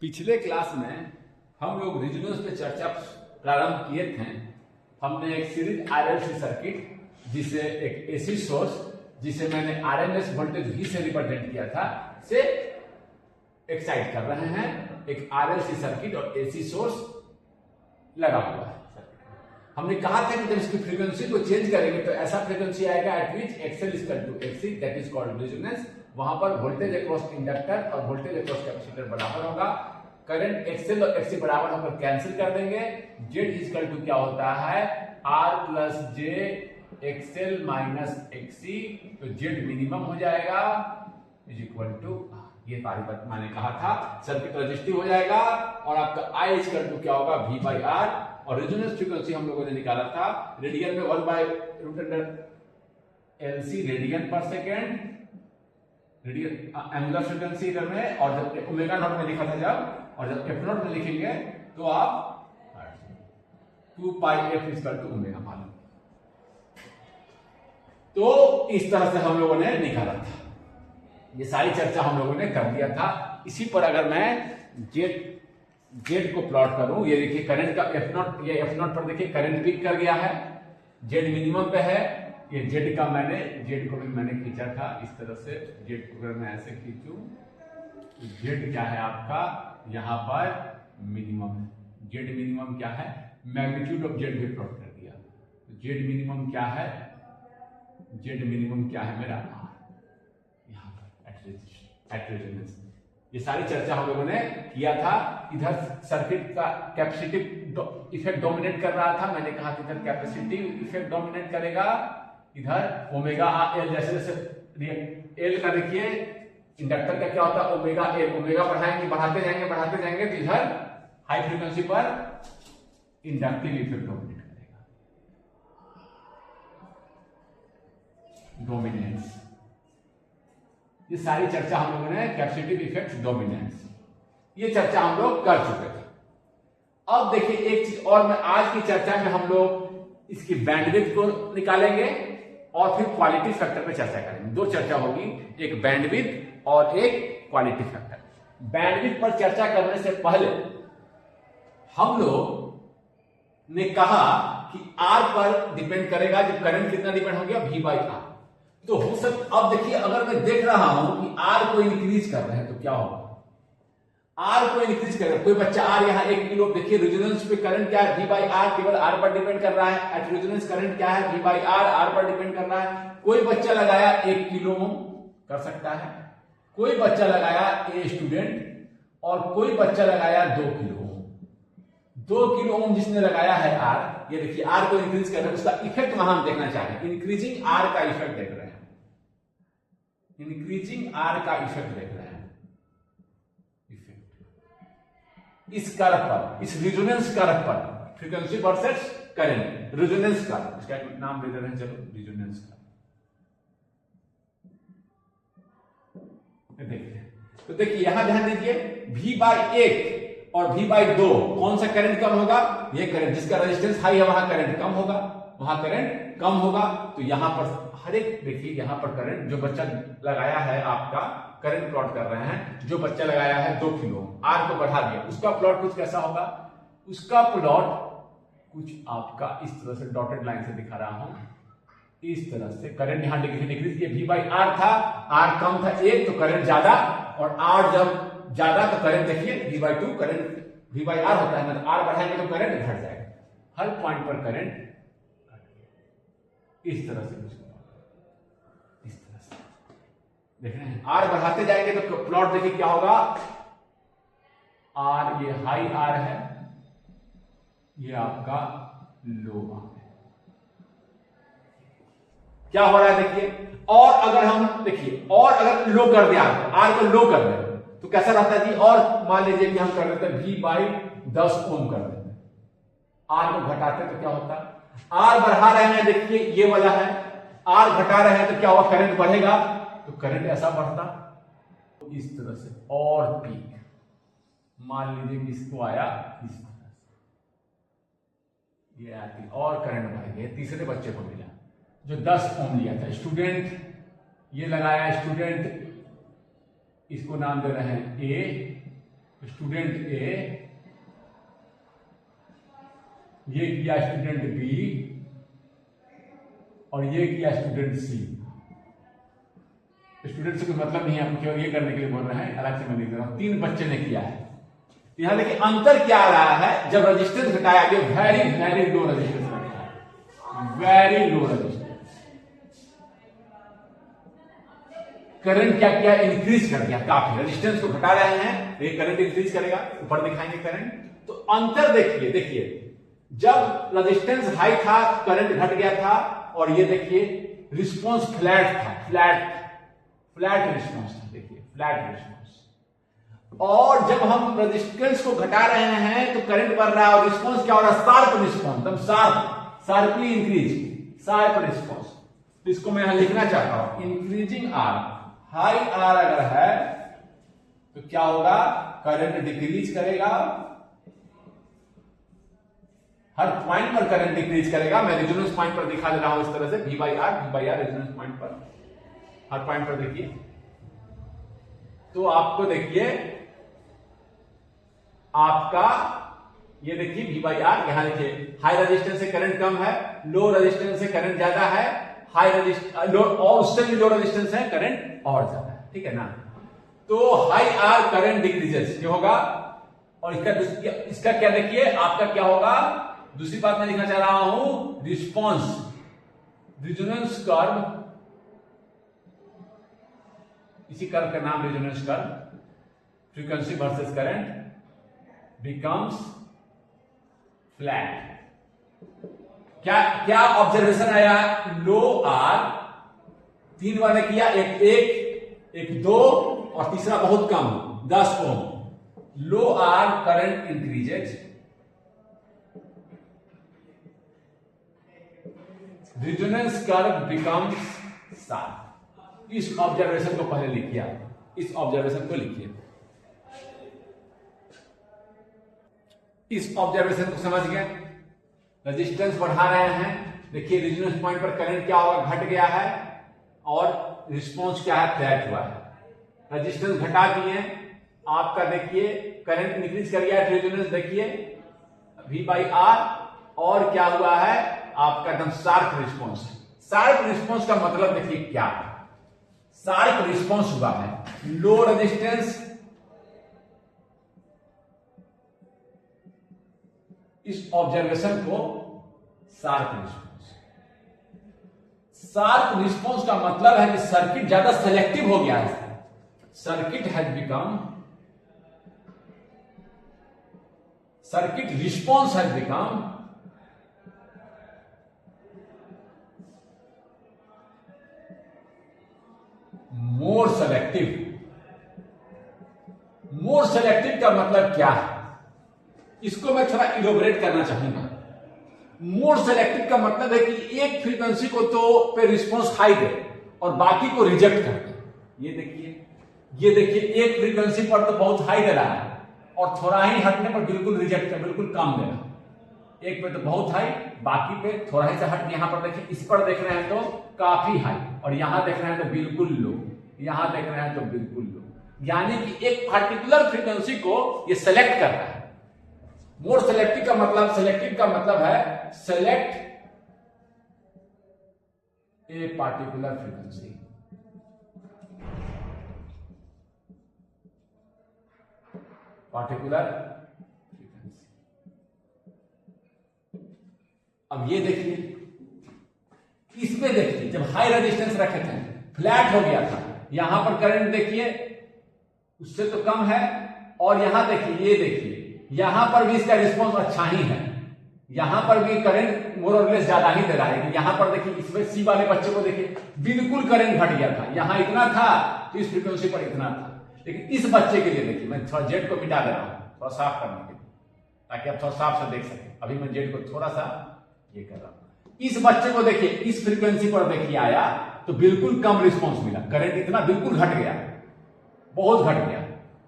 पिछले क्लास में हम लोग रेजोनेंस पे चर्चा प्रारंभ किए थे। हमने एक सीरीज आरएलसी सर्किट जिसे एक एसी सोर्स जिसे मैंने आरएमएस वोल्टेज V से रिप्रेजेंट किया था से एक्साइट कर रहे हैं। एक आरएलसी सर्किट और एसी सोर्स लगा हुआ है। हमने कहा था कि जब इसकी फ्रीक्वेंसी को चेंज करेंगे तो ऐसा फ्रीक्वेंसी आएगा at which XL is equal to XC, that is called resonance. वहां पर वोल्टेज अक्रॉस इंडक्टर और वोल्टेज अक्रॉस कैपेसिटर बराबर होगा। करंट एक्सएल और एक्सी बराबर होकर कैंसिल कर देंगे। जेड इज इक्वल टू क्या होता है, R plus J XL minus XC, तो जेड मिनिमम हो जाएगा इज इक्वल टू, ये सारी बात मैंने कहा था, सर्किट रेजिस्टिव हो जाएगा और आपका आई इज इक्वल टू क्या होगा, वी बाई आर। और रेजोनेंस फ्रीक्वेंसी हम लोगों ने निकाला था रेडियन में 1 by root under LC radian per second, radian angular frequency इधर में, और जब ओमेगा नॉट में लिखा था जब, और जब एफ नॉट में लिखेंगे तो आप 2 पाई एफ इक्वल टू ओमेगा मालूम। तो इस तरह से हम लोगों ने निकाला था। ये सारी चर्चा हम लोगों ने कर दिया था। इसी पर अगर मैं जेड को प्लॉट करूं, ये देखिए करंट का एफ नॉट, ये एफ नॉट पर देखिए करंट पीक कर गया है, जेड मिनिमम पे है। ये जेड का मैंने जेड को भी मैंने खींचा था इस तरह से। जेड को अगर मैं ऐसे खींचूं तो जेड क्या है आपका यहां पर मिनिमम है। जेड मिनिमम क्या है, मैग्नीट्यूड ऑफ जेड भी प्लॉट कर दिया। तो जेड मिनिमम क्या है, जेड मिनिमम क्या है मेरा यहां पर एट रेजोनेंस। ये सारी चर्चा हम लोगों ने किया था। इधर सर्किट का कैपेसिटिव इफेक्ट डोमिनेट कर रहा था। मैंने कहा कि इधर कैपेसिटिव इफेक्ट डोमिनेट करेगा, इधर ओमेगा एल, जैसे जैसे एल का देखिए इंडक्टर का क्या होता है ओमेगा एल, ओमेगा बढ़ाएंगे बढ़ाते जाएंगे तो इधर हाई फ्रीक्वेंसी पर इंडक्टिव इफेक्ट डोमिनेट करेगा, डोमिनेंस। ये सारी चर्चा हम लोगों ने कैपेसिटिव इफेक्ट डोमिनेंस, ये चर्चा हम लोग कर चुके थे। अब देखिए एक चीज और, मैं आज की चर्चा में हम लोग इसकी बैंडविड्थ को निकालेंगे और फिर क्वालिटी फैक्टर पे चर्चा करेंगे। दो चर्चा होगी, एक बैंडविड्थ और एक क्वालिटी फैक्टर। बैंडविड्थ पर चर्चा करने से पहले हम लोग ने कहा कि आर पर डिपेंड करेगा, जब करंट कितना डिपेंड हो गया, वी बाई आर। तो हो सकता, अब देखिए अगर मैं देख रहा हूं कि आर को इंक्रीज कर रहे हैं तो क्या होगा, आर को इंक्रीज कर रहे हैं। कोई बच्चा आर यहां 1 किलो, देखिए रेजोनेंस पे करंट क्या है, वी बाई आर, केवल आर पर डिपेंड कर रहा है। एट रेजोनेंस करंट क्या है, वी बाई आर, आर पर डिपेंड कर रहा है। कोई बच्चा लगाया 1 किलो ओम कर सकता है, कोई बच्चा लगाया ए स्टूडेंट, और कोई बच्चा लगाया 2 किलो ओम। 2 किलो ओम जिसने लगाया है आर, ये देखिए आर को इंक्रीज कर रहे हैं, उसका इफेक्ट वहां हम देखना चाहेंगे। इंक्रीजिंग आर का इफेक्ट देख रहे हैं, इंक्रीजिंग आर का इफेक्ट देख रहे हैं। इफेक्ट इस कर्व पर, इस रेजोनेंस कर्व पर, frequency versus current, resonance curve, इसका नाम दे रहे हैं, चलो रेजोनेंस कर्व। देखिए तो देखिए यहां ध्यान दीजिए, V बाई 1 और V बाई 2 कौन सा करंट कम होगा, ये करंट जिसका रेजिस्टेंस हाई है वहां करंट कम होगा, वहां करंट कम होगा। तो यहां पर हर एक देखिए, यहां पर करंट जो बच्चा लगाया है आपका करंट प्लॉट कर रहे हैं, जो बच्चा लगाया है 2 किलो, आर को बढ़ा दिया, उसका प्लॉट कुछ कैसा होगा, उसका प्लॉट कुछ आपका इस तरह से डॉटेड लाइन से दिखा रहा हूं, इस तरह से। करंट यहां डिक्रीज, ये V बाई आर था, आर कम था 1 तो करंट ज्यादा, और आर जब ज्यादा तो करंट देखिए V by 2, current V by R होता है, मतलब आर बढ़ाएंगे तो करंट घट जाएगा। हर पॉइंट पर करंट इस तरह से, इस तरह से देख रहे हैं। आर बढ़ाते जाएंगे तो प्लॉट देखिए क्या होगा, आर ये हाई आर है, ये आपका लो आर है। क्या हो रहा है देखिए, और अगर हम देखिए, और अगर लो कर दिया आर को लो कर दे तो कैसा रहता है जी, और मान लीजिए कि हम कर देते हैं V बाई 10 ओम कर देते हैं, आर को घटाते तो क्या होता है, आर बढ़ा रहे हैं देखिए ये वाला है, आर घटा रहे हैं तो क्या होगा, करंट बढ़ेगा, तो करंट ऐसा बढ़ता इस तरह से, और पीक मान लीजिए कि इसको आया इस तरह से, ये आती और करंट बढ़ गया। तीसरे बच्चे को मिला जो 10 ओम लिया था, स्टूडेंट ये लगाया, स्टूडेंट इसको नाम दे रहे हैं ए, स्टूडेंट ए, ये किया स्टूडेंट बी, और ये किया स्टूडेंट सी। स्टूडेंट से कोई मतलब नहीं है, हम केवल ये करने के लिए बोल रहे हैं, अलग से मैं लिख दे रहा हूं। 3 बच्चे ने किया है। यहां देखिए अंतर क्या आ रहा है, जब रेजिस्टेंस घटाया गया, वेरी वेरी लो रेजिस्टेंस घटाया, वेरी लो रेजिस्टेंस। करंट क्या किया, इंक्रीज कर दिया काफी। रेजिस्टेंस को घटा रहे हैं, ये करंट इंक्रीज करेगा, ऊपर दिखाएंगे करंट। तो अंतर देखिए, देखिए जब रेजिस्टेंस हाई था करंट घट गया था, और ये देखिए रिस्पांस फ्लैट था, फ्लैट रिस्पांस था, देखिए फ्लैट रिस्पांस। और जब हम रेजिस्टेंस को घटा रहे हैं तो करंट बढ़ रहा है, और रिस्पांस क्या हो रहा है, शार्प रिस्पांस, एकदम शार्पली इंक्रीज, शार्प रिस्पांस। तो इसको मैं यहां लिखना चाहता हूं, इंक्रीजिंग आर, हाई आर अगर है तो क्या होगा, करंट डिक्रीज करेगा, हर पॉइंट पर करंट डिक्रीज करेगा। मैं रेजोनेंस पॉइंट पर दिखा दे रहा हूं इस तरह से, V by R resonance point पर, हर पॉइंट पर देखिए। तो आपको देखिए आपका ये देखिए V बाई आर, यहां देखिए हाई रेजिस्टेंस से करंट कम है, लो रेजिस्टेंस से करंट ज्यादा है, हाई रेजिस्टेंस और उससे भी लो रेजिस्टेंस है, करंट और ज्यादा है, ठीक है ना। तो हाई आर करंट डिक्रीजेस ये होगा, और इसका क्या देखिए आपका क्या होगा। दूसरी बात मैं लिखना चाह रहा हूं, रिस्पांस, रेजोनेंस कर्व, इसी कर्व का नाम resonance curve, frequency versus current becomes flat. क्या ऑब्जर्वेशन आया, लो आर, 3 बार किया, एक 2 और तीसरा बहुत कम 10 ohm. Low R current increases, resonance curve becomes sharp. इस ऑब्जर्वेशन को पहले लिखिए, इस ऑब्जर्वेशन को लिखिए, इस ऑब्जर्वेशन को समझ गए। रेजिस्टेंस बढ़ा रहे हैं, देखिए रेजोनेंस पॉइंट पर करंट क्या होगा, घट गया है, और रिस्पांस क्या है, फ्लैट हुआ है। रेजिस्टेंस घटा दिए, आपका देखिए करंट इंक्रीज कर गया है, रेजोनेंस देखिए V बाई आर, और क्या हुआ है आपका एकदम शार्प रिस्पांस। शार्प रिस्पांस का मतलब देखिए क्या है, शार्प रिस्पांस हुआ है, लो रेजिस्टेंस, इस ऑब्जर्वेशन को शार्प रिस्पांस। शार्प रिस्पांस का मतलब है कि सर्किट ज्यादा सेलेक्टिव हो गया है, circuit has become, circuit response has become more selective. More selective का मतलब क्या है, इसको मैं थोड़ा इलोबरेट करना चाहूंगा। मोर सेलेक्टिव का मतलब है कि एक फ्रीक्वेंसी को तो पे रिस्पांस हाई दे और बाकी को रिजेक्ट कर दे। ये देखिए एक फ्रीक्वेंसी पर तो बहुत हाई दे रहा है, और थोड़ा ही हटने पर बिल्कुल रिजेक्ट कर, बिल्कुल कम दे रहा है। एक पे तो बहुत हाई, बाकी पे थोड़ा ही सा हट। यहां पर देखिए, इस पर देख रहे हैं तो काफी हाई, और यहां देख रहे हैं तो बिल्कुल लो, यहां देख रहे हैं तो बिल्कुल लो। यानी कि एक पर्टिकुलर फ्रीक्वेंसी को ये सेलेक्ट कर रहा है। मोर सेलेक्टिव का मतलब है select a particular frequency. Particular frequency. अब ये देखिए, इसमें देखिए जब हाई रेजिस्टेंस रखे थे, फ्लैट हो गया था, यहां पर करंट देखिए उससे तो कम है, और यहां देखिए, ये देखिए यहां पर भी इसका रिस्पांस अच्छा ही है, यहां पर भी करंट मोर और लेस ज्यादा ही दे रहा है। यहां पर देखिए, इसमें सी वाले बच्चे को देखिए बिल्कुल करंट घट गया था, यहां इतना था तो इस फ्रीक्वेंसी पर इतना था। लेकिन इस बच्चे के लिए देखिए, मैं थोड़ा जेड को मिटा दे रहा हूं थोड़ा साफ करने के लिए, ताकि आप थोड़ा साफ से देख सकें। अभी मैं जेड को थोड़ा सा ये कर रहा हूं। इस बच्चे को देखिए इस फ्रीक्वेंसी पर देखिए आया तो बिल्कुल कम रिस्पांस मिला, करंट इतना बिल्कुल घट गया, बहुत घट गया,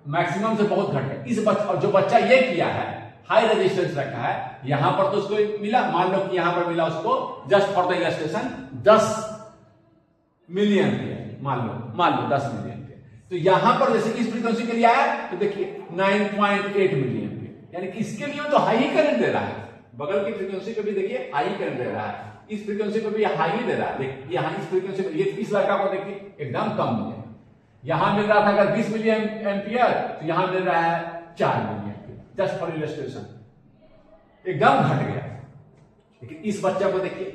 मैक्सिमम से बहुत घट गया। इस बच्चा, और जो बच्चा ये किया है हाई रेजिस्टेंस रखा है, यहां पर तो उसको मिला, मान लो कि यहां पर मिला उसको just for the illustration 10 million, मान लो 10 मिलियन। तो यहां पर जैसे कि इस फ्रीक्वेंसी के लिए आया तो देखिए 9.8 मिली एम्पियर, यानी कि इसके लिए तो हाई करंट दे रहा है, बगल की फ्रीक्वेंसी को भी देखिए हाई करंट दे रहा है, इस फ्रीक्वेंसी को भी हाई दे रहा है। देखिए यहां इस फ्रीक्वेंसी को, ये इस लड़का को देखिए एकदम कम मिलेगा, यहां मिल रहा था अगर 20 मिली एम्पियर तो यहां मिल रहा है 4 milliampere, just for illustration, एकदम घट गया। लेकिन इस बच्चा को देखिए,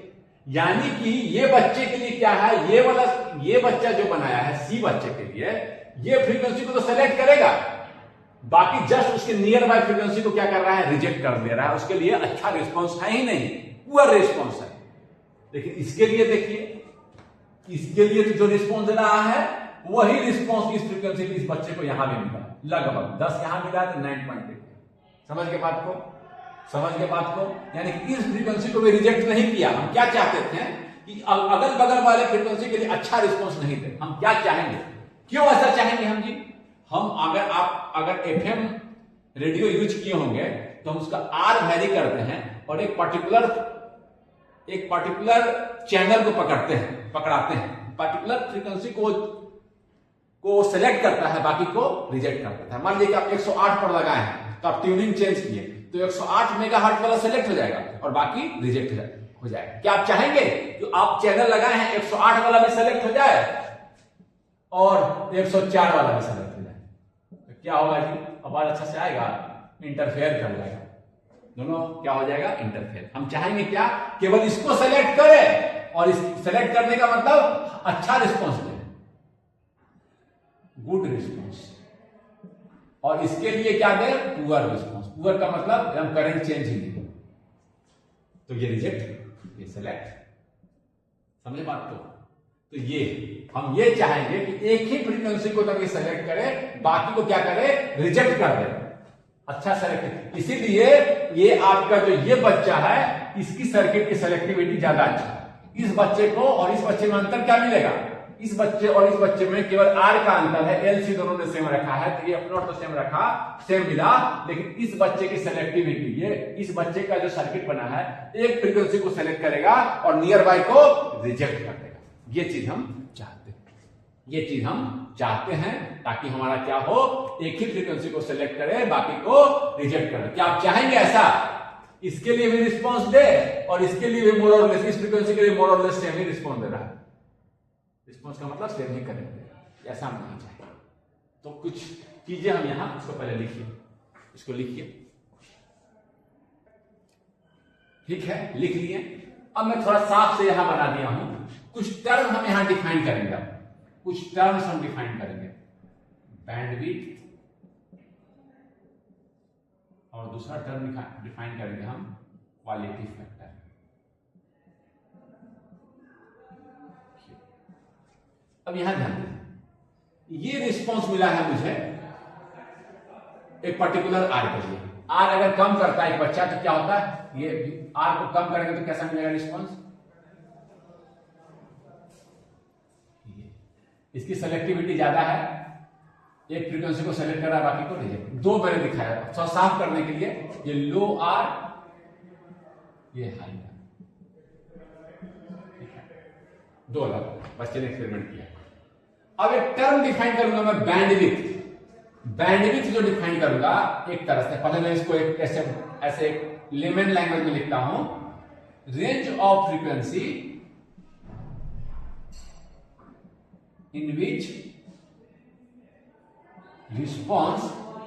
यानी कि ये बच्चे के लिए क्या है, ये बच्चा जो बनाया है सी बच्चे के लिए, ये फ्रीक्वेंसी को तो सेलेक्ट करेगा, बाकी जस्ट उसके नियर बाय फ्रीक्वेंसी को क्या कर रहा है, रिजेक्ट कर दे रहा है, उसके लिए अच्छा रिस्पॉन्स है ही नहीं, पुअर रिस्पॉन्स है। लेकिन इसके लिए देखिए, इसके लिए तो जो रिस्पॉन्स दे रहा है वही रिस्पॉन्स इस फ्रीक्वेंसी पे इस बच्चे को यहां भी मिला, लगभग 10 यहां मिला तो 9.8। समझ के बात को, समझ के बात को, यानी कि इस फ्रीक्वेंसी को भी रिजेक्ट नहीं किया। हम क्या चाहते थे कि अगल बगल वाले फ्रीक्वेंसी के लिए अच्छा रिस्पॉन्स नहीं दे, हम क्या चाहेंगे, क्यों ऐसा चाहेंगे हम जी, हम अगर एफएम रेडियो यूज किए होंगे तो हम उसका आर वैरी करते हैं और एक पर्टिकुलर चैनल को पकड़ाते हैं, पर्टिकुलर फ्रीक्वेंसी को सेलेक्ट करता है, बाकी को रिजेक्ट कर देता है। मान लीजिए आप 108 पर लगाए हैं तो आप ट्यूनिंग चेंज किए तो 108 मेगाहर्ट्ज वाला सेलेक्ट हो जाएगा और बाकी रिजेक्ट हो जाएगा। क्या आप चाहेंगे कि आप चैनल लगाए हैं 108 वाला भी सेलेक्ट हो जाए और 104 वाला भी सेलेक्ट हो जाए, तो क्या होगा जी, आवाज अच्छा से आएगा, इंटरफेयर कर जाएगा, दोनों क्या हो जाएगा, इंटरफेयर। हम चाहेंगे क्या, केवल इसको सेलेक्ट करे और इस सेलेक्ट करने का मतलब अच्छा रिस्पॉन्स दे, गुड रिस्पॉन्स, और इसके लिए क्या दे, पुअर रिस्पॉन्स। पुअर का मतलब हम करंट चेंज ही नहीं, तो ये रिजेक्ट, ये सेलेक्ट, समझे बात को। तो ये हम ये चाहेंगे कि एक ही फ्रीक्वेंसी को तक ये सेलेक्ट करे, बाकी को क्या करे, रिजेक्ट कर दे, अच्छा सेलेक्ट। इसीलिए ये आपका जो ये बच्चा है, इसकी सर्किट की सेलेक्टिविटी ज्यादा अच्छा है। इस बच्चे को और इस बच्चे में अंतर क्या मिलेगा, इस बच्चे और इस बच्चे में केवल आर का अंतर है, एल सी दोनों ने सेम रखा है, तो ये एफ नॉट तो सेम रखा, सेम मिला, लेकिन इस बच्चे की सेलेक्टिविटी, ये इस बच्चे का जो सर्किट बना है, एक फ्रीक्वेंसी को सेलेक्ट करेगा और नियर बाय को रिजेक्ट कर देगा। ये चीज हम चाहते हैं, ये चीज हम चाहते हैं, ताकि हमारा क्या हो, एक ही फ्रीक्वेंसी को सेलेक्ट करे, बाकी को रिजेक्ट करे। क्या आप चाहेंगे ऐसा, इसके लिए भी रिस्पॉन्स दे और इसके लिए भी मोर और लेस, इस फ्रीक्वेंसी के लिए मोर और लेस सेम ही रिस्पॉन्स दे रहा है, रिस्पॉन्स का मतलब सेम ही करेंगे, ऐसा हम नहीं चाहेंगे। तो कुछ चीजें हम यहां, इसको पहले लिखिए, इसको लिखिए, ठीक है, लिख लिए। अब मैं थोड़ा साफ से यहां बना दिया हूं, कुछ टर्म हम यहां डिफाइन करेंगे, कुछ टर्म्स हम डिफाइन करेंगे, बैंडविड्थ, और दूसरा टर्म डिफाइन करेंगे हम क्वालिटी फैक्टर। अब यहां ध्यान दें, ये रिस्पॉन्स मिला है मुझे एक पर्टिकुलर आर के लिए। आर अगर कम करता है एक बच्चा तो क्या होता है, ये आर को कम करेंगे तो कैसा मिलेगा रिस्पॉन्स, इसकी सेलेक्टिविटी ज्यादा है, एक फ्रीक्वेंसी को सेलेक्ट करा, बाकी को रिजेक्ट। दो मैंने दिखाया थोड़ा साफ करने के लिए, ये लो आर, ये हाई आर, दो अलग बच्चे ने एक्सपेरिमेंट किया। अब एक टर्म डिफाइन करूंगा मैं, बैंडविड्थ। बैंडविड्थ जो डिफाइन करूंगा एक तरह से, पहले मैं इसको एक ऐसे लेमन लैंग्वेज में लिखता हूं, range of frequency in which response,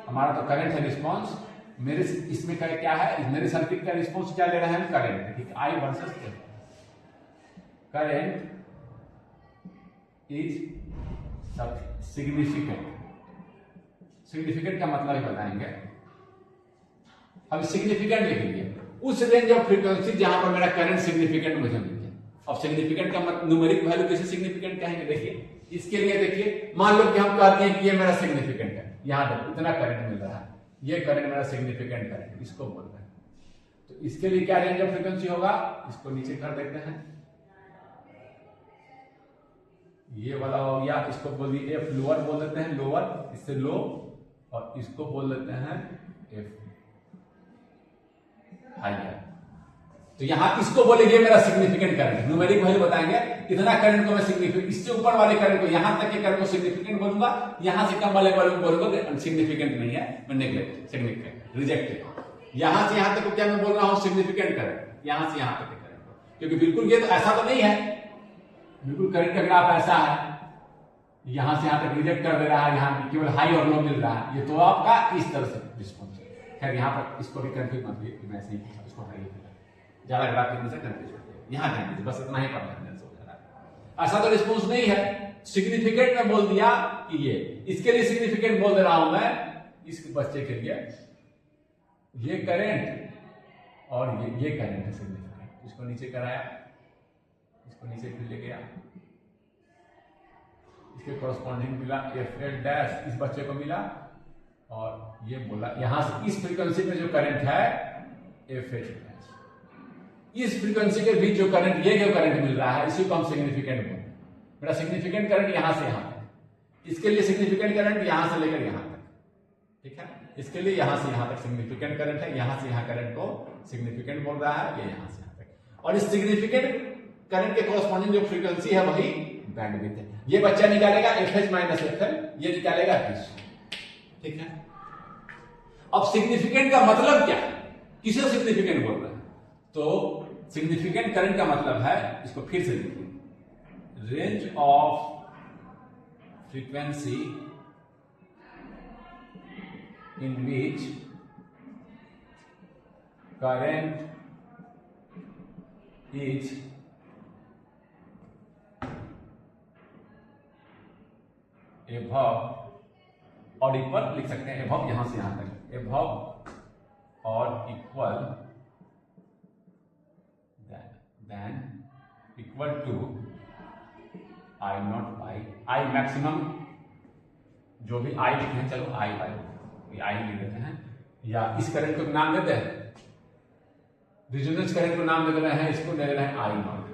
हमारा तो करंट है रिस्पॉन्स, मेरे इसमें क्या है, मेरे सर्किट का रिस्पॉन्स क्या ले रहे हैं, करंट, ठीक है, आई versus current is significant. Significant का मतलब ही बताएंगे। अब सिग्निफिकेंट लिख लीजिए, उस रेंज ऑफ फ्रीक्वेंसी जहां पर मेरा करंट सिग्निफिकेंट मुझे मिल जाए। अब सिग्निफिकेंट का मतलब न्यूमेरिक वैल्यू कैसे सिग्निफिकेंट कहेंगे, देखिए इसके लिए देखिए, मान लो कि हम कहते हैं कि ये मेरा सिग्निफिकेंट है, यहां तक इतना करंट मिल रहा है, ये करंट मेरा सिग्निफिकेंट करंट, इसको बोल रहे हैं। तो इसके लिए क्या रेंज ऑफ फ्रीक्वेंसी होगा, इसको नीचे कर देते हैं, ये वाला हो गया, इसको बोल दिए एफ लोअर बोल देते हैं, लोअर इससे लो, और इसको बोल देते हैं एफ हायर। तो यहां इसको बोलेंगे मेरा सिग्निफिकेंट करंट, न्यूमेरिक वैल्यू बताएंगे इतना करंट को मैं सिग्निफिकेंट, इससे ऊपर वाले करंट को, यहां तक के करंट को सिग्निफिकेंट बोलूंगा, यहां से कम वाले करंट को बोलूंगा सिग्निफिकेंट नहीं है, मैं नेग्लेक्ट, सिग्निफिकेंट, रिजेक्टेड। यहां से यहां तक को क्या मैं बोल रहा हूं सिग्निफिकेंट करंट, यहां से यहां तक के करंट को, क्योंकि बिल्कुल ये तो ऐसा तो नहीं है, बिल्कुल करंट का ग्राफ ऐसा है, यहां से यहां तक रिजेक्ट कर दे रहा है, यहां केवल हाई और लो मिल रहा है, ये तो आपका इस तरह से रिस्पॉन्स है। खैर यहां पर इसको भी कंफ्यूज मत कीजिए कि मैं ऐसे ही इसको हाई ज्यादा ग्राफ लिखने से कंफ्यूज हो जाए, यहां ध्यान दीजिए, बस इतना ही पढ़ना है, हो जा रहा है। ऐसा तो रिस्पॉन्स नहीं है, सिग्निफिकेंट में बोल दिया कि ये, इसके लिए सिग्निफिकेंट बोल दे रहा हूं मैं, इस बच्चे के लिए ये करंट और ये करंट है सिग्निफिकेंट, इसको नीचे कराया, इसको नीचे फिर ले गया, इसके कॉरस्पॉन्डिंग मिला FL डैश, इस बच्चे को मिला, और ये बोला यहां से इस फ्रीक्वेंसी में जो करंट है FH डैश, इस फ्रीक्वेंसी के बीच जो करंट, ये जो करंट मिल रहा है इसी को हम सिग्निफिकेंट बोलते हैं। मेरा सिग्निफिकेंट करंट यहां से यहां तक, इसके लिए सिग्निफिकेंट करंट यहां से लेकर यहां तक, ठीक है, इसके लिए यहां से यहां तक सिग्निफिकेंट करंट है, यहां से यहां करंट को सिग्निफिकेंट बोल रहा है, ये यहां से यहां तक, और इस सिग्निफिकेंट करंट के कॉरस्पॉन्डिंग जो फ्रीक्वेंसी है वही बैंडविड्थ है। ये बच्चा निकालेगा FH माइनस FL, ये निकालेगा FH, ठीक है। अब सिग्निफिकेंट का मतलब क्या है, किसे सिग्निफिकेंट बोल रहे हैं, तो सिग्निफिकेंट करंट का मतलब है, इसको फिर से लिखिए, range of frequency in which current is above और इक्वल, लिख सकते हैं एबव, यहां से यहां तक एबव और equal then equal to I not by I maximum, जो भी आई लिखे हैं, चलो आई बाई आई लिख देते हैं, या इस करंट को नाम देते हैं, रिजोनेंस करंट को नाम दे रहे हैं, इसको दे रहे हैं आई नॉट,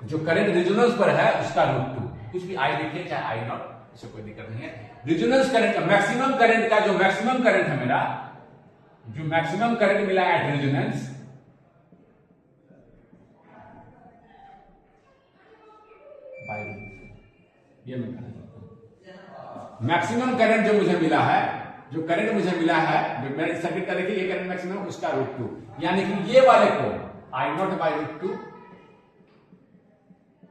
जो करंट रिजोनेंस पर है उसका √2, कुछ भी आई लिखिए चाहे आई नॉट, इससे कोई दिक्कत नहीं है। रिजोनेंस करंट का मैक्सिमम करंट का जो मैक्सिमम करंट है मेरा, जो मैक्सिमम करंट मिला एट रिजोनेंस, ये मैं कहना चाहता हूं, मैक्सिमम करंट जो मुझे मिला है, जो करंट मुझे मिला है, जो मेरे सर्किट का देखिए ये करंट मैक्सिमम, उसका √2, यानी कि ये वाले को I not by √2,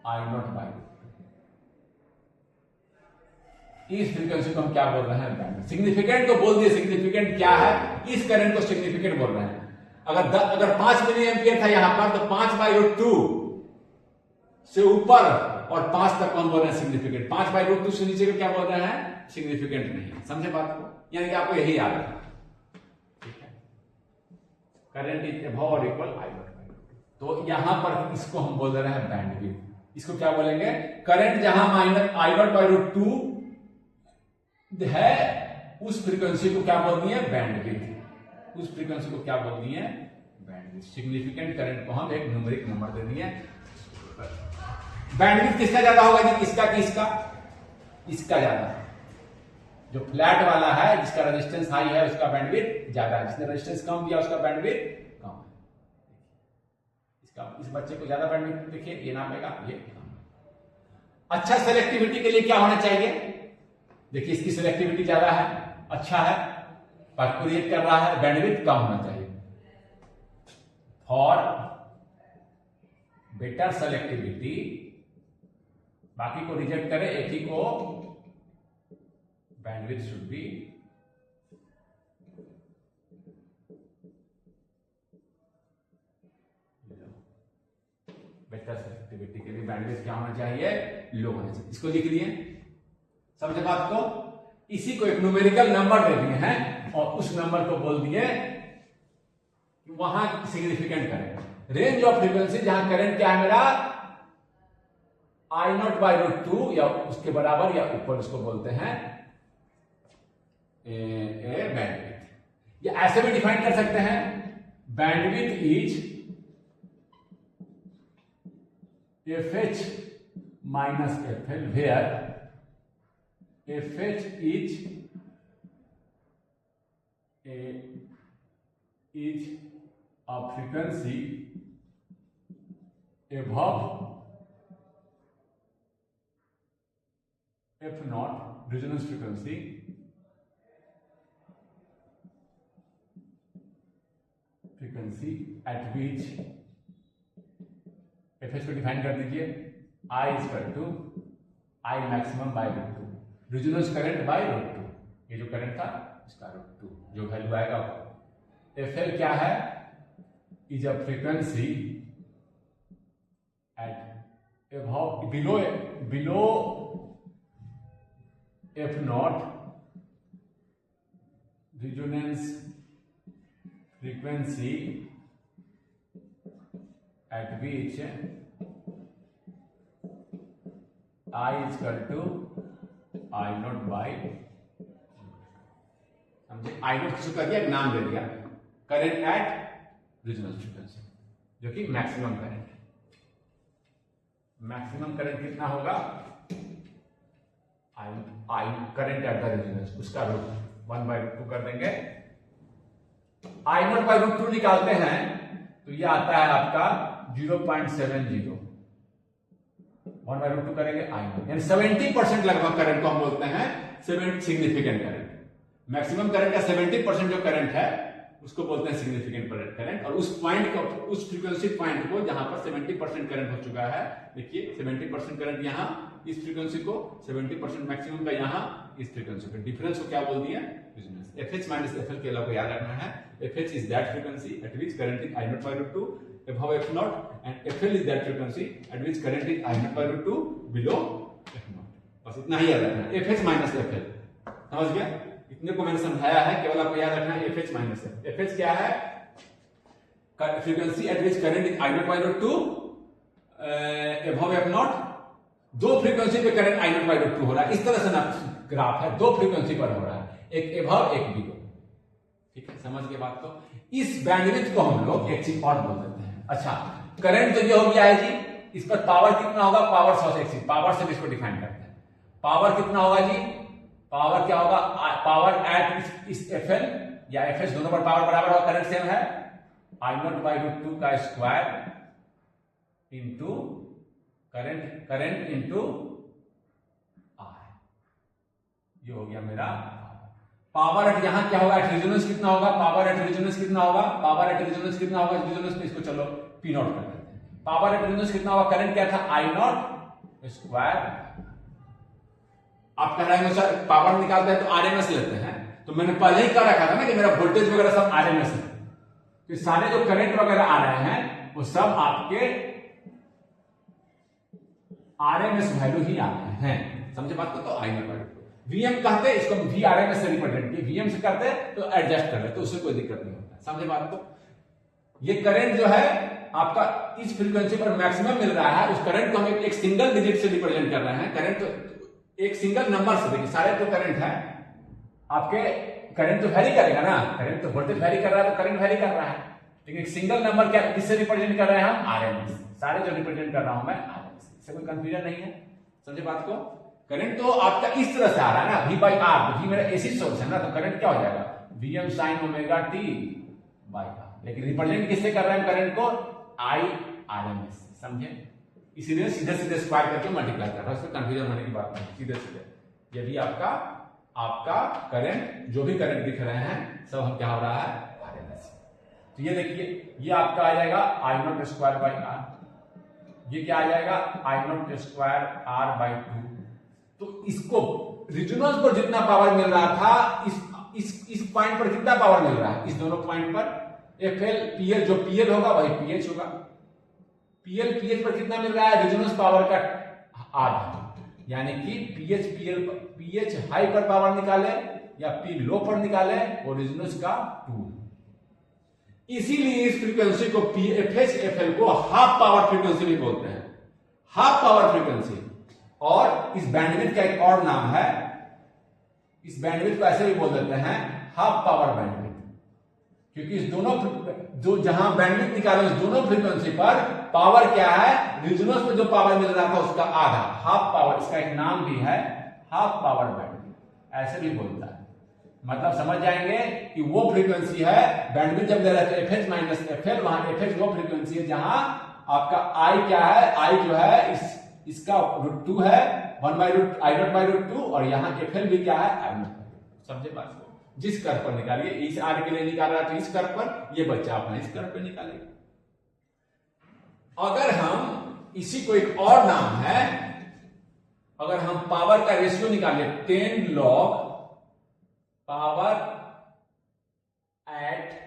I not by √2, इस फ्रीक्वेंसी को हम क्या बोल रहे हैं, बैंडविड्थ। सिग्निफिकेंट को बोल दिए, सिग्निफिकेंट क्या है, इस करंट को सिग्निफिकेंट बोल रहे हैं। अगर 5 मिली एम्पियर था यहां पर, तो 5/√2 से ऊपर और 5 तक हम बोल रहे हैं सिग्निफिकेंट, 5/√2 से नीचे को क्या बोल रहे हैं, सिग्निफिकेंट नहीं है। समझे बात को, यानी कि आपको यही याद रखना, ठीक है। करंट इज अबव और इक्वल आई नॉट बाई √2, तो यहां पर इसको हम बोल रहे हैं बैंडविड्थ। इसको क्या बोलेंगे, करंट जहां माइनस आई नॉट बाई √2 है, उस फ्रीक्वेंसी को क्या बोल दिए, बैंडविड्थ, उस फ्रीक्वेंसी को क्या बोल दिए, बैंडविड्थ। सिग्निफिकेंट करंट को हम एक न्यूमेरिक नंबर दे दिए। बैंडविड्थ किसका ज्यादा होगा जी, किसका कि इसका, इसका ज्यादा, जो फ्लैट वाला है जिसका रेजिस्टेंस हाई है उसका बैंडविड्थ ज्यादा है, जिसने रेजिस्टेंस कम दिया उसका बैंडविड्थ कम है। इसका, इस बच्चे को ज्यादा बैंडविड्थ देखिए, ये नापेगा, ये कम। अच्छा, सेलेक्टिविटी के लिए क्या होना चाहिए, देखिए इसकी सेलेक्टिविटी ज्यादा है, अच्छा है, पर्कुलेट कर रहा है, बैंडविड्थ कम होना चाहिए। फॉर बेटर सेलेक्टिविटी, बाकी को रिजेक्ट करें, एक ही को bandwidth should be better selectivity के लिए बैंडविड्थ क्या होना चाहिए, लो होना चाहिए। इसको लिख लिए, समझे बात को। इसी को एक न्यूमेरिकल नंबर दे दिए हैं और उस नंबर को बोल दिए कि वहां significant current, range of frequency जहां करंट क्या है मेरा, आई नॉट बाई √2 या उसके बराबर या ऊपर, उसको बोलते हैं बैंडविड्थ। या ऐसे भी डिफाइन कर सकते हैं, bandwidth is FH minus FL, where FH is a frequency above f0 resonance frequency at which fh को डिफाइन कर दीजिए I equal to I maximum by √2 resonance current by √2, ये जो करंट था इसका √2 जो वैल्यू आएगा fl क्या है, is a frequency at above below f0 resonance frequency at which I is equal to I not by, समझे, I नॉट किसको कर दिया, एक नाम दे दिया, करंट एट रेजोनेंस फ्रीक्वेंसी जो कि मैक्सिमम करंट है। मैक्सिमम करंट कितना होगा, I current at the resonance, उसका रूट 1/√2 कर देंगे। I नॉट बाई √2 निकालते हैं तो ये आता है आपका 0.70, 1/√2 करेंगे I नॉट, यानी 70% लगभग करंट को हम बोलते हैं सिग्निफिकेंट करंट। मैक्सिमम करंट का 70% जो करंट है उसको बोलते हैं सिग्निफिकेंट करंट, और उस पॉइंट को, उस फ्रीक्वेंसी पॉइंट को जहां पर 70% करंट हो चुका है, देखिए 70% करंट यहां इस फ्रीक्वेंसी को, 70% मैक्सिमम का यहां इस फ्रीक्वेंसी को, डिफरेंस को क्या बोल दिया, रेजोनेंस। FH माइनस FL के अलावा याद रखना है, FH is that frequency at which current is I not by √2 above f0 and FL is that frequency at which current is I not by √2 below f0। बस इतना ही याद रखना है, FH माइनस FL, समझ गया, इतने को मैंने समझाया है, केवल आपको याद रखना है FH माइनस FL। FH क्या है, frequency at which current is I not by √2 above f0, दो फ्रीक्वेंसी पे करंट I नॉट बाय √2 हो रहा है, इस तरह से ना ग्राफ है, दो फ्रीक्वेंसी पर हो रहा है, एक above एक below, ठीक है, समझ के बात को। इस बैंडविड्थ को हम लोग एक चीज और बोल देते हैं। अच्छा, करंट तो ये हो गया है जी, इस पर पावर कितना होगा, पावर सोर्स एक चीज, पावर से इसको डिफाइन करते हैं। पावर कितना होगा जी, पावर क्या होगा, पावर एट इस FL या FH दोनों पर पावर बराबर होगा, करंट सेम है, I नॉट बाय √2 का square into current into R, ये हो गया मेरा पावर एट। यहां क्या होगा, एट रेजोनेंस कितना होगा, पावर एट रेजोनेंस कितना होगा, पावर एट रेजोनेंस कितना होगा, रेजोनेंस पे इसको चलो P नॉट कर देते हैं। पावर एट रेजोनेंस कितना होगा, करंट क्या था, I नॉट स्क्वायर, आप कह रहे हैं सर पावर निकालते हैं तो RMS लेते हैं, तो मैंने पहले ही कर रखा था ना कि मेरा वोल्टेज वगैरह सब RMS है, तो सारे जो करंट वगैरह आ रहे हैं वो सब आपके RMS वैल्यू ही आ रहे हैं, समझे बात को। तो I नॉट बाय √2 VM कहते हैं इसको, VRMS से रिप्रेजेंट किया, VM से करते हैं तो एडजस्ट कर लेते, तो उससे कोई दिक्कत नहीं होता, समझे बात को। ये करंट जो है आपका इस फ्रीक्वेंसी पर मैक्सिमम मिल रहा है, उस करंट को हम एक सिंगल डिजिट से रिप्रेजेंट कर रहे हैं। करंट तो एक सिंगल नंबर से, देखिए सारे जो करंट है आपके, करंट तो वैरी करेगा ना, करंट तो वोल्टेज वैरी कर रहा है तो करंट वैरी कर रहा है, लेकिन एक सिंगल नंबर क्या किससे रिप्रेजेंट कर रहे हैं हम, RMS, सारे जो रिप्रेजेंट कर रहा हूं मैं RMS, इससे कोई कंफ्यूजन नहीं है, समझे बात को। करंट तो आपका इस तरह से आ रहा है ना, V/R, V मेरा AC सोर्स है ना, तो करंट क्या हो जाएगा, VM sin ωt/R, लेकिन रिप्रेजेंट किससे कर रहे हैं करंट को, RMS, समझे, इसीलिए सीधे सीधे स्क्वायर करके मल्टीप्लाई कर रहा है, उसमें कंफ्यूजन होने की बात नहीं, सीधे सीधे ये भी आपका करंट, जो भी करंट दिख रहे हैं सब हम क्या हो रहा है, RMS। तो ये देखिए, ये आपका आ जाएगा I not square by R, ये क्या आ जाएगा, I नॉट स्क्वायर R/2। तो इसको रेजोनेंस पर जितना पावर मिल रहा था, इस पॉइंट पर कितना पावर मिल रहा है, इस दोनों पॉइंट पर FL PL, जो PL होगा वही PH होगा, PL PH पर कितना मिल रहा है, रेजोनेंस पावर का आधा, यानी कि PH हाई पर पावर निकाले या P लो पर निकाले वो रेजोनेंस का 2। इसीलिए इस फ्रीक्वेंसी को FH FL को हाफ पावर फ्रीक्वेंसी भी बोलते हैं, हाफ पावर फ्रीक्वेंसी। और इस बैंडविड्थ का एक और नाम है, इस बैंडविड्थ को ऐसे भी बोल देते हैं हाफ पावर बैंडविड्थ, क्योंकि इस दोनों जो जहां बैंडविड्थ निकाले उस दोनों फ्रीक्वेंसी पर पावर क्या है, रेजोनेंस में जो पावर मिल रहा था उसका आधा, हाफ पावर, इसका एक नाम भी है हाफ पावर बैंडविड्थ, ऐसे भी बोलता है। मतलब समझ जाएंगे कि वो फ्रीक्वेंसी है, बैंडविड्थ जब दे रहा है FH माइनस FL, वहां FH वो फ्रीक्वेंसी है जहां आपका आई क्या है, आई जो है इसका √2 है 1/√I0/√2 और यहाँ FL भी क्या है I0/√2। समझे बात को? जिस कर्व पर निकालिए, इस आर के लिए निकाल रहा है तो इस कर्व पर, ये बच्चा अपना इस कर्व पर निकालेगा। अगर हम इसी को एक और नाम है, अगर हम पावर का रेशियो निकालिए 10 log पावर एट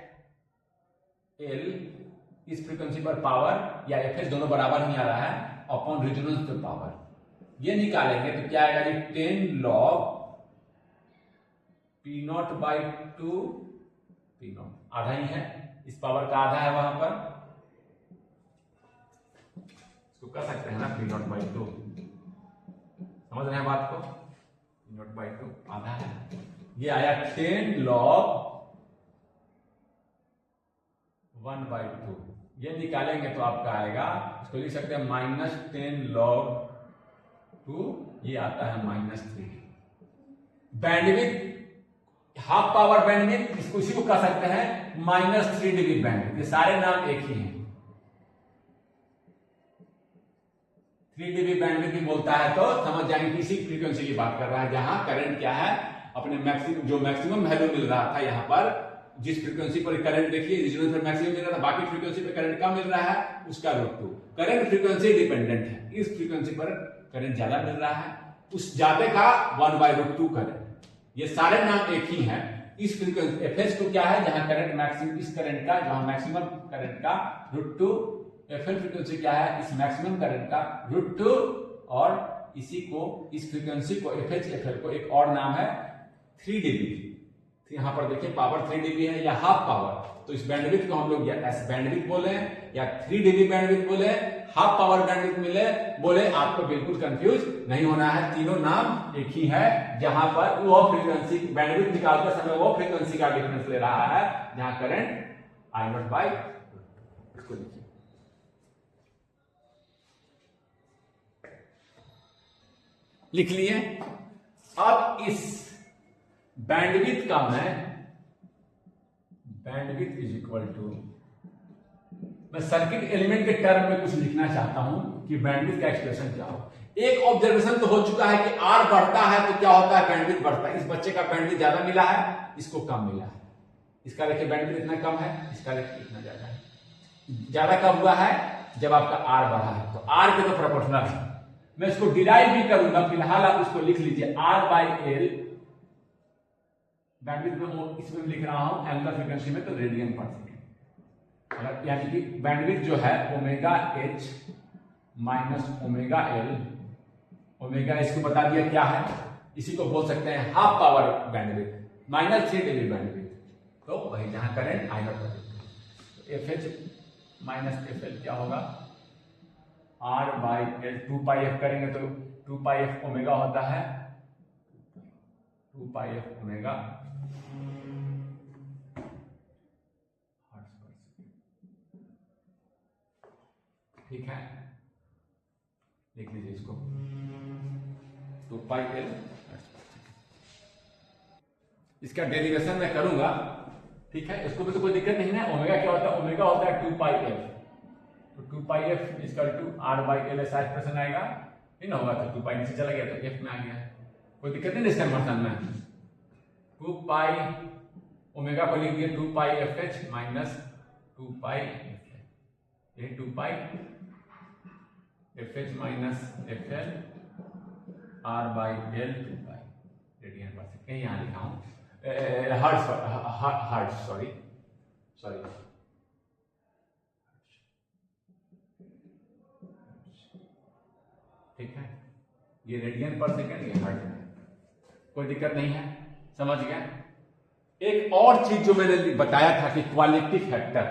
L, इस फ्रीक्वेंसी पर पावर या FH दोनों बराबर नहीं आ रहा है, अपॉन रेजोनेंस पे पावर, ये निकालेंगे तो क्या आएगा जी 10 log P0/2, P0 आधा ही है, इस पावर का आधा है वहां पर, इसको कर सकते हैं ना P0/2, समझ रहे हैं बात को? P0/2 आधा है, ये आया 10 log 1/2, ये निकालेंगे तो आपका आएगा, इसको लिख सकते हैं -10 log 2, ये आता है -3। बैंडविड्थ हाफ पावर बैंडविड्थ, इसको इसी को कह सकते हैं -3 dB बैंडविड्थ, ये सारे नाम एक ही हैं। 3 dB बैंडविड्थ भी बोलता है तो समझ जाएंगे कि इसी फ्रीक्वेंसी की बात कर रहा है, जहां करंट क्या है अपने मैक्सिमम वैल्यू मिल रहा था, यहां पर जिस फ्रीक्वेंसी पर करंट देखिए रेजोनेंस पर मैक्सिमम मिल रहा था, बाकी फ्रीक्वेंसी पर करंट कम मिल रहा है, उसका √2। करंट फ्रीक्वेंसी डिपेंडेंट है, इस फ्रीक्वेंसी पर करंट ज्यादा मिल रहा है, उस ज्यादा का 1/√2 करंट, ये सारे नाम एक ही हैं। इस फ्रीक्वेंसी FH तो क्या है, जहां करंट मैक्सिमम, इस करंट का जहां मैक्सिमम करंट का √2, FL फ्रीक्वेंसी क्या है, इस मैक्सिमम करंट का √2, और इसी को, इस फ्रीक्वेंसी को FH FL को एक और नाम है 3 dB। यहां पर देखिए पावर 3 dB है या हाफ पावर, तो इस बैंडविड्थ को हम लोग या एस बैंडविड्थ बोले या 3 dB बैंडविड्थ बोले, हाफ पावर बैंडविड्थ मिले बोले, आपको बिल्कुल कंफ्यूज नहीं होना है, तीनों नाम एक ही है। जहां पर वो फ्रीक्वेंसी बैंडविड्थ निकालते समय वो फ्रीक्वेंसी का डिफरेंस ले रहा है जहां करंट I0/2, इसको लिखिए। लिख लिए। अब इस बैंडविड्थ का बैंडविड्थ इज इक्वल टू, मैं सर्किट एलिमेंट के टर्म में कुछ लिखना चाहता हूं कि बैंडविड्थ का एक्सप्रेशन क्या हो। एक ऑब्जर्वेशन तो हो चुका है कि आर बढ़ता है तो क्या होता है, बैंडविड्थ बढ़ता है। इस बच्चे का बैंडविड्थ ज्यादा मिला है, इसको कम मिला है। इसका देखिए बैंडविड्थ इतना कम है, इसका देखिए इतना ज्यादा है। ज्यादा कब हुआ है, जब आपका आर बढ़ा है, तो आर के तो प्रोपोर्शनल है। मैं इसको डिराइव भी करूंगा, फिलहाल आप उसको लिख लीजिए R/L। बैंडविड्थ में इसमें लिख रहा हूं एंगुलर फ्रीक्वेंसी में तो रेडियन पर सेकेंड, यानी कि बैंडविड्थ जो है ω/H माइनस ω/L। ओमेगा इसको बता दिया क्या है, इसी को बोल सकते हैं half power bandwidth, -3 dB bandwidth, तो वही जहां current I0/2। FH minus FL क्या होगा, R/L 2πf करेंगे तो 2πf ओमेगा होता है, 2πf ओमेगा ठीक है, लिख लीजिए इसको 2πl। इसका डेरिवेशन मैं करूंगा, ठीक है, इसको भी तो कोई दिक्कत नहीं है। ओमेगा क्या होता है, ओमेगा होता है 2πf, तो 2πf इसका R/L ऐसा एक्सप्रेशन आएगा, नहीं ना होगा तो 2π नीचे चला गया तो f में आ गया, कोई दिक्कत नहीं इस कन्वर्सन में। 2π ओमेगा को लिख दिया 2πfh माइनस 2πfl, ये 2πfh minus fl R/L 2π radian per second, यहाँ लिखा हूं हर्ट्ज, सॉरी ठीक है, ये रेडियन पर सेकंड, ये हर्ट्ज में, कोई दिक्कत नहीं है, समझ गया। एक और चीज जो मैंने बताया था कि क्वालिटी फैक्टर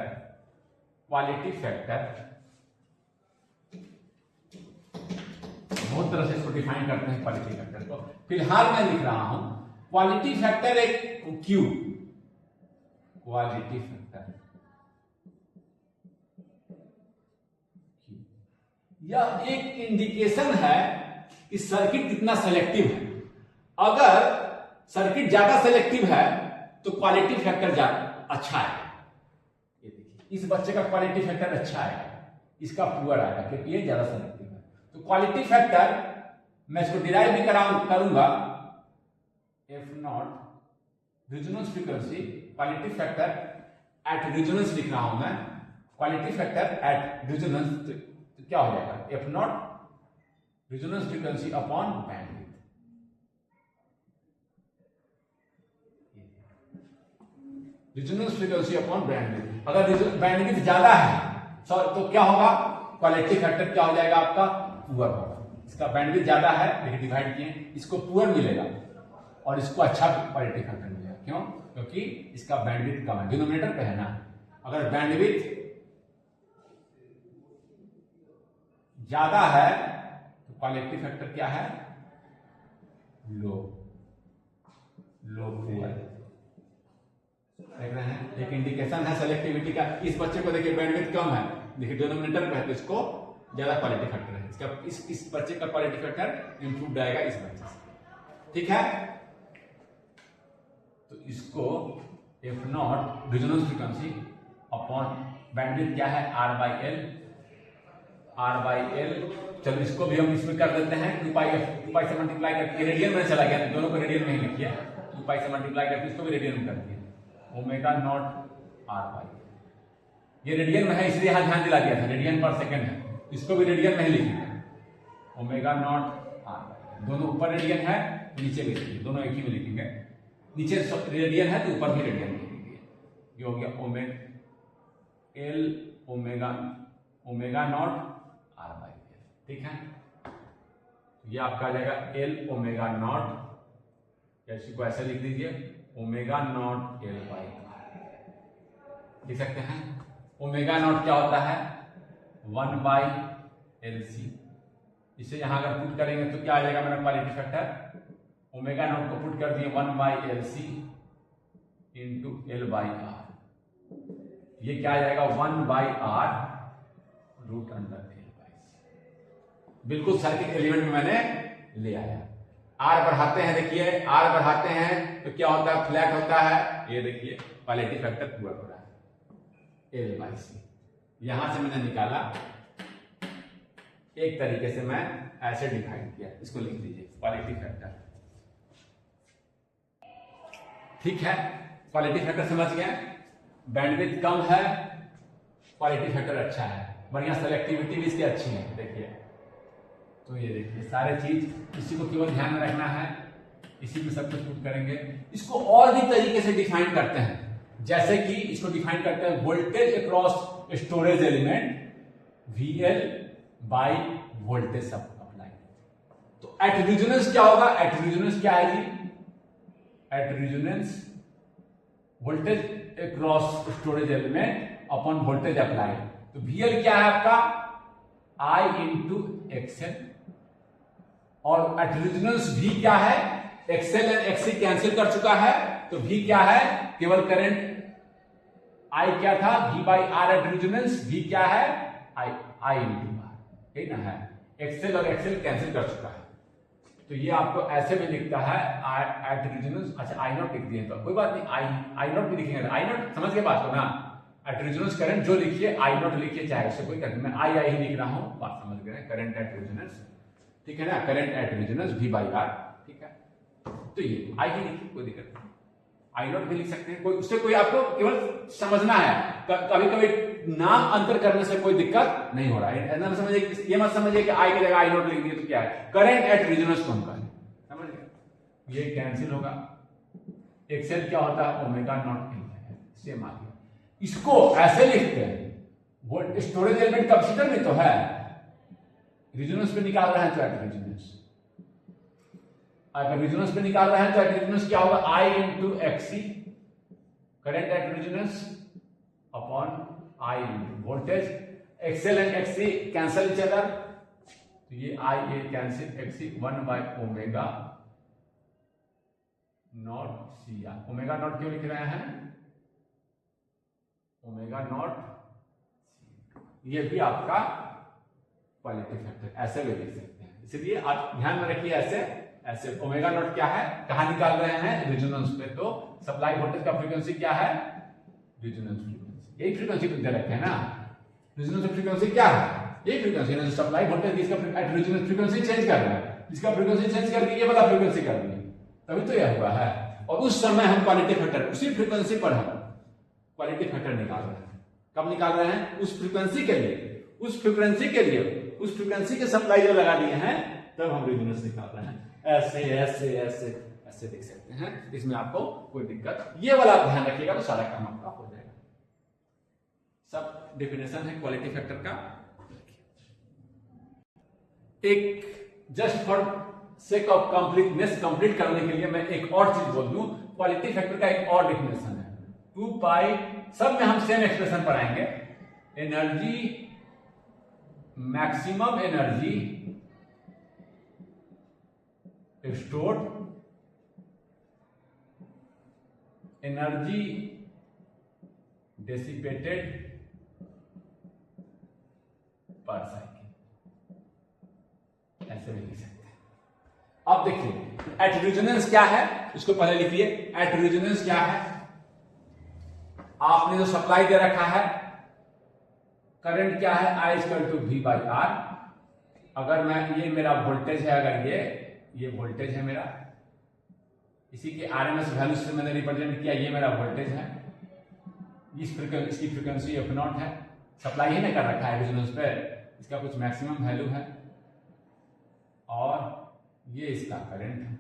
बहुत तरह से इसको डिफाइन करते हैं क्वालिटी फैक्टर को। फिलहाल मैं लिख रहा हूं क्वालिटी फैक्टर एक क्यू, क्वालिटी फैक्टर यह एक इंडिकेशन है कि सर्किट कितना सेलेक्टिव है। अगर सर्किट ज्यादा सेलेक्टिव है तो क्वालिटी फैक्टर ज्यादा अच्छा है। ये देखिए, इस बच्चे का क्वालिटी फैक्टर अच्छा है, इसका पुअर आएगा क्योंकि ये ज्यादा सेलेक्टिव है। तो क्वालिटी फैक्टर मैं इसको डिराइव भी करूंगा F not resonance frequency, quality factor at resonance लिख रहा हूं मैं, क्वालिटी फैक्टर एट रेजोनेंस, तो क्या हो जाएगा F not resonance frequency upon bandwidth. Resonance frequency upon bandwidth, अगर बैंडविड्थ ज्यादा है तो क्या होगा, क्वालिटी फैक्टर क्या हो जाएगा आपका पुअर होगा। इसका बैंडविड्थ ज्यादा है, देखिए डिवाइड किए, इसको पुअर मिलेगा और इसको अच्छा क्वालिटी फैक्टर मिलेगा। क्यों? क्योंकि इसका बैंडविड्थ कम है, डिनोमिनेटर पे है ना। अगर बैंडविड्थ ज्यादा है तो क्वालिटी फैक्टर क्या है, लो पुअर। देख रहे हैं, एक इंडिकेशन है सेलेक्टिविटी का। इस बच्चे को देखिए बैंडविड्थ कम है, देखिए डिनोमिनेटर पे है तो इसको ज्यादा क्वालिटी फैक्टर है, इसका इस बच्चे का क्वालिटी फैक्टर इंप्रूव आएगा इस बच्चे से। ठीक है, तो इसको F not resonance frequency upon bandwidth क्या है आर बाई एल। चलो इसको भी हम इसमें कर देते हैं 2 पाई से मल्टीप्लाई करके, रेडियन में चला गया, दोनों को रेडियन में ही लिखिए, 2 पाई से मल्टीप्लाई करके इसको भी रेडियन में कर दिए, ओमेगा नॉट आर बाई। ये रेडियन में है इसलिए यहां ध्यान दिला दिया था, रेडियन पर सेकंड है, इसको भी रेडियन में ही लिखेंगे, ओमेगा नॉट आर बाई। दोनों ऊपर रेडियन है नीचे भी रेडियन, दोनों एक ही में लिखेंगे, नीचे रेडियन है तो ऊपर भी रेडियन लिखेंगे। ये हो गया omega not R by L. ठीक है, ये आपका आ जाएगा एल ओमेगा नॉट, इसी को ऐसे लिख दीजिए omega not L by R. लिख सकते हैं ओमेगा नॉट क्या होता है 1 बाई एल सी। इसे यहां अगर पुट करेंगे तो क्या आ जाएगा मेरा क्वालिटी फैक्टर, ओमेगा नॉट को पुट कर दिए 1 by L C into L by R. ये क्या आ जाएगा 1 by R root under L by C. बिल्कुल सर्किट एलिमेंट में मैंने ले आया। आर बढ़ाते हैं, देखिए आर बढ़ाते हैं तो क्या होता है फ्लैट होता है, ये देखिए क्वालिटी फैक्टर पूरा हो रहा है एल बाई सी। यहां से मैंने निकाला, एक तरीके से मैं ऐसे डिफाइन किया, इसको लिख दीजिए क्वालिटी फैक्टर। ठीक है, क्वालिटी फैक्टर समझ गए, बैंडविड्थ कम है, क्वालिटी फैक्टर अच्छा है, बढ़िया सेलेक्टिविटी भी इसकी अच्छी है। देखिए तो ये देखिए सारे चीज, इसी को केवल ध्यान में रखना है, इसी में सब कुछ पुट करेंगे। इसको और भी तरीके से डिफाइन करते हैं, जैसे कि इसको डिफाइन करते हैं voltage across storage element VL by voltage supply. तो एट रेजोनेंस क्या होगा, एट रेजोनेंस क्या है जी, at resonance voltage across storage element upon voltage apply. तो VL क्या है आपका I इंटू XL, और एट रेजोनेंस V क्या है, XL और XC कैंसिल कर चुका है, तो V क्या है केवल करंट, I क्या था V by R at resonance, V क्या है I इंटू आर, ठीक ना है, XL और XL कैंसिल कर चुका है। तो ये आपको ऐसे भी लिखता है एट रेजोनेंस, अच्छा I नॉट लिख दिए तो कोई बात नहीं, I नॉट भी लिखेंगे, I नॉट समझ के बात को ना, एट रेजोनेंस करंट जो लिखिए I नॉट लिखिए, चाहे उससे कोई करंट, मैं I ही लिख रहा हूं, बात समझ गए, करंट एट रेजोनेंस, ठीक है ना, current at resonance V by R. ठीक है, तो ये I ही लिखिए, कोई दिक्कत नहीं, I नॉट भी लिख सकते हैं, कोई उससे कोई आपको केवल समझना है, कभी कभी नाम अंतर करने से कोई दिक्कत नहीं हो रहा है, ऐसा मत समझिए, ये मत समझिए कि I की जगह I नॉट लिख दिए तो क्या है, करंट एट रेजोनेंस को हम कहें, समझ गए, ये कैंसिल होगा, एक्सेल क्या होता है ओमेगा नॉट एल, सेम आ गया। इसको ऐसे लिखते हैं, वो स्टोरेज एलिमेंट कैपेसिटर में तो है, रेजोनेंस पे निकाल रहे हैं तो एट रेजोनेंस, अगर रेजोनेंस पे निकाल रहे हैं तो एट रेजोनेंस क्या होगा I into XC, current at resonance upon I into voltage, XL and XC cancel each other, तो ये I ये cancel, XC 1 by omega not C R. Omega not क्यों लिख रहे हैं, ओमेगा नॉट, ये भी आपका क्वालिटी फैक्टर ऐसे भी लिख सकते हैं, इसलिए आप ध्यान में रखिए ऐसे ऐसे। ओमेगा नॉट क्या है, कहां निकाल रहे हैं रेजोनेंस पे, तो सप्लाई वोल्टेज का फ्रीक्वेंसी क्या है रेजोनेंस फ्रीक्वेंसी, यही फ्रीक्वेंसी पे दे रखे हैं ना, रेजोनेंस फ्रीक्वेंसी क्या है? ये फ्रीक्वेंसी है, सप्लाई वोल्टेज इसका रेजोनेंस फ्रीक्वेंसी चेंज कर रहा है, इसका फ्रीक्वेंसी चेंज करके ये वाला फ्रीक्वेंसी कर दिया, तभी तो यह हुआ है। और उस समय हम क्वालिटी फैक्टर उसी फ्रीक्वेंसी पर हम क्वालिटी फैक्टर निकाल रहे हैं। कब निकाल रहे हैं? उस फ्रीक्वेंसी के लिए, उस फ्रीक्वेंसी के लिए, उस फ्रीक्वेंसी के सप्लाई जो लगा दिए हैं, तब हम रेजोनेंस निकाल रहे हैं। ऐसे ऐसे ऐसे ऐसे देख सकते हैं, इसमें आपको कोई दिक्कत, ये वाला आप ध्यान रखिएगा तो सारा काम आपका हो जाएगा। सब डेफिनेशन है क्वालिटी फैक्टर का। एक just for sake of completeness, complete करने के लिए मैं एक और चीज बोल दूं, क्वालिटी फैक्टर का एक और डेफिनेशन है 2 पाई, सब में हम सेम एक्सप्रेशन पर आएंगे। Energy, maximum energy stored, energy dissipated पर साइकिल, ऐसे भी लिख सकते हैं। अब देखिए एट रेजोनेंस क्या है, इसको पहले लिखिए। एट रेजोनेंस क्या है? आपने जो सप्लाई दे रखा है, करंट क्या है? I equal to V by R। अगर मैं, ये मेरा वोल्टेज है, अगर ये वोल्टेज है मेरा, इसी के आरएमएस वैल्यू से मैंने रिप्रेजेंट किया, ये मेरा वोल्टेज है, इसकी फ्रीक्वेंसी एफ नॉट है, सप्लाई ही नहीं कर रखा है रेजोनेंस पे, इसका कुछ मैक्सिमम वैल्यू है, और ये इसका करंट है,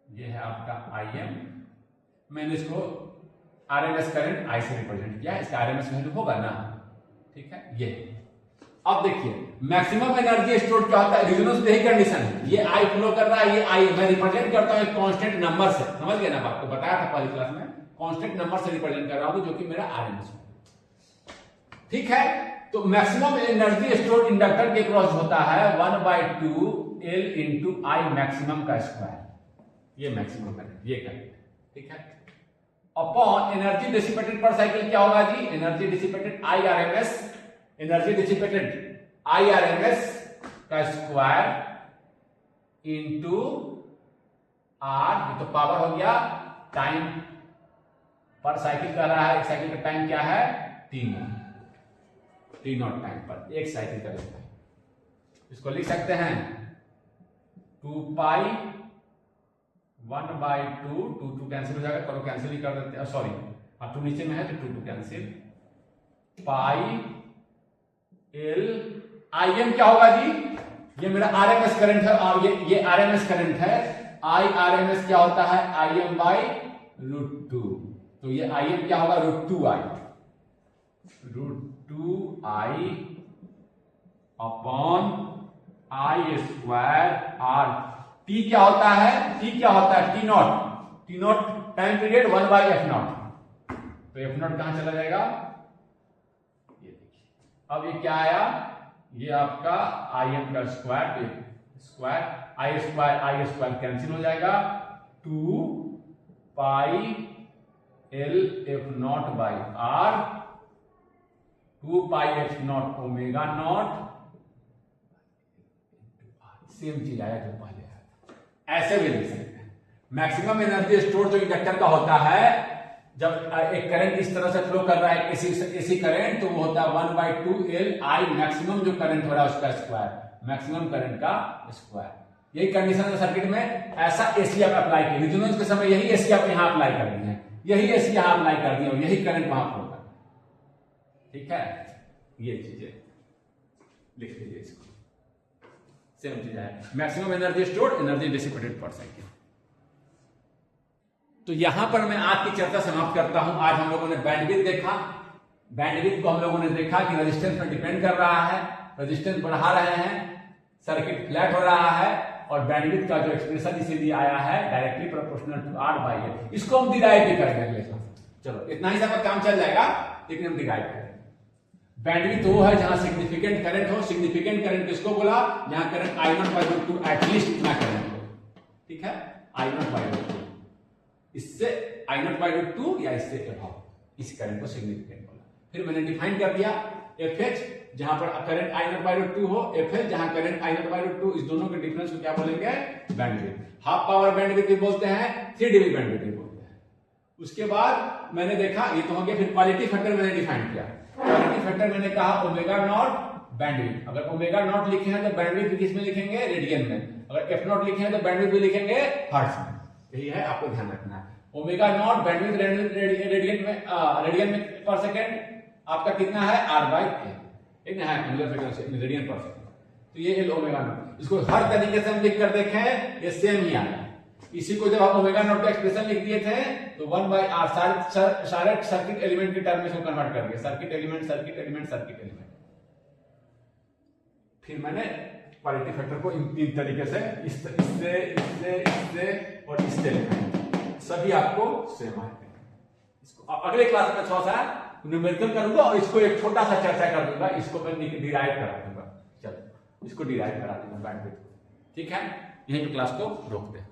ये है आपका IM। मैंने इसको आरएमएस करंट I से रिप्रेजेंट किया, इसका आरएमएस वैल्यू होगा ना, ठीक है। ये अब देखिए मैक्सिमम एनर्जी स्टोर क्या होता है, रेजोनेंस पे ही कंडीशन है, ये I फ्लो कर रहा है, ये I मैं रिप्रेजेंट करता हूं एक कांस्टेंट नंबर से, समझ गए ना बात को, बताया था पहली क्लास में, कांस्टेंट नंबर से रिप्रेजेंट कर रहा हूं जो कि मेरा आरएमएस है, ठीक है। तो मैक्सिमम एनर्जी स्टोर इंडक्टर के क्रॉस होता है 1/2 L इंटू I मैक्सिमम का स्क्वायर, ये मैक्सिमम करंट, ये करंट, ठीक है, upon energy dissipated per cycle क्या होगा जी? Energy dissipated IRMS, energy dissipated IRMS का स्क्वायर इंटू R, ये तो पावर हो गया, टाइम पर साइकिल कर रहा है, एक साइकिल का टाइम क्या है? T नॉट टाइम पर एक साइकिल का रहता है। इसको लिख सकते हैं 2 पाई 1/2, 2 कैंसिल हो जाएगा, करो कैंसिल ही कर देते हैं, सॉरी 2 नीचे में है तो 2 कैंसिल, पाई L, IM क्या होगा जी? ये मेरा RMS करंट है, और ये RMS करंट है, IRMS क्या होता है? IM बाई √2, तो ये IM क्या होगा? √2I, √2I upon I square R। T क्या होता है? T क्या होता है? T not time period 1/F not, तो F नॉट कहां चला जाएगा? ये देखिए, अब ये क्या आया? ये आपका IM का स्क्वायर, I स्क्वायर कैंसिल हो जाएगा, 2 पाई L F not by R, 2 pi F not omega naught, same चीज आया जो पहले आया। ऐसे भी लिख सकते हैं। मैक्सिमम एनर्जी स्टोर जो इंडक्टर का होता है, जब एक करंट इस तरह से फ्लो कर रहा है, एसी करंट, तो वो होता है 1/2 L I मैक्सिमम जो करंट हो रहा है उसका स्क्वायर, मैक्सिमम करंट का स्क्वायर। यही कंडीशन है सर्किट में, ऐसा एसी आप अप्लाई किए, रेजोनेंस के समय यही एसी आप यहां अप्लाई कर दिए, यही एसी यहां अप्लाई कर दिए और यही करंट वहां फ्लो कर, ठीक है। ये चीजें लिख लीजिए, इसको सेम चीज है, maximum energy stored, energy dissipated per cycle. तो यहां पर मैं आज की चर्चा समाप्त करता हूं। आज हम लोगों ने बैंडविड्थ देखा, बैंडविड्थ को हम लोगों ने देखा कि रेजिस्टेंस पर डिपेंड कर रहा है, रेजिस्टेंस बढ़ा रहे हैं, सर्किट फ्लैट हो रहा है, और बैंडविड्थ का जो एक्सप्रेशन इसीलिए आया है डायरेक्टली प्रोपोर्शनल टू R/L, इसको हम डिराइव भी करेंगे अगले क्लास। चलो इतना ही सब काम चल जाएगा, लेकिन हम डिराइव करेंगे। बैंडविड्थ वो है जहां सिग्निफिकेंट करंट हो, सिग्निफिकेंट करंट किसको बोला? जहां करंट I0/2 एटलीस्ट इतना करंट हो, ठीक है, I0/2, इससे I0/2 या इससे अबव, इस करंट को सिग्निफिकेंट बोला। फिर मैंने डिफाइन कर दिया FH, जहां पर करंट I0/2 हो, FL जहां करंट I0/2, इस दोनों के डिफरेंस को क्या बोलेंगे? बैंडविड्थ। हाफ पावर बैंडविड्थ भी बोलते हैं, 3 dB बैंडविड्थ भी बोलते हैं, उसके बाद मैंने देखा ये तो हो गया, फिर क्वालिटी फैक्टर मैंने डिफाइन किया। क्वालिटी फैक्टर मैंने कहा ओमेगा नॉट बैंडविड्थ। अगर ओमेगा नॉट लिखे हैं तो बैंडविड्थ किस में लिखेंगे, रेडियन में। अगर एफ नॉट लिखे हैं तो बैंडविड्थ भी लिखेंगे हर्ट्ज में। यही है, आपको ध्यान रखना है। ओमेगा नॉट बैंडविड्थ रेडियन में पर सेकेंड आपका कितना है, r बाई ए, एक है angular frequency radian per second. तो ये ओमेगा नॉट, इसको हर तरीके से हम लिख कर देखें, ये सेम ही आया। इसी को जब आप ओमेगा नॉट का एक्सप्रेशन लिख दिए थे तो 1/r सारे सर्किट एलिमेंट के टर्म में इसको कन्वर्ट कर दिया, circuit element circuit element circuit element. फिर मैंने क्वालिटी फैक्टर को इन तीन तरीके से इससे और इससे लिखा है, सभी आपको सेम आएंगे। इसको अगले क्लास में थोड़ा सा न्यूमेरिकल करूंगा और इसको एक छोटा सा चर्चा कर दूंगा, इसको मैं डिराइव करा दूंगा। चलो इसको डिराइव करा दूंगा बैंडविड्थ। ठीक है, यहीं पे क्लास को रोकते हैं।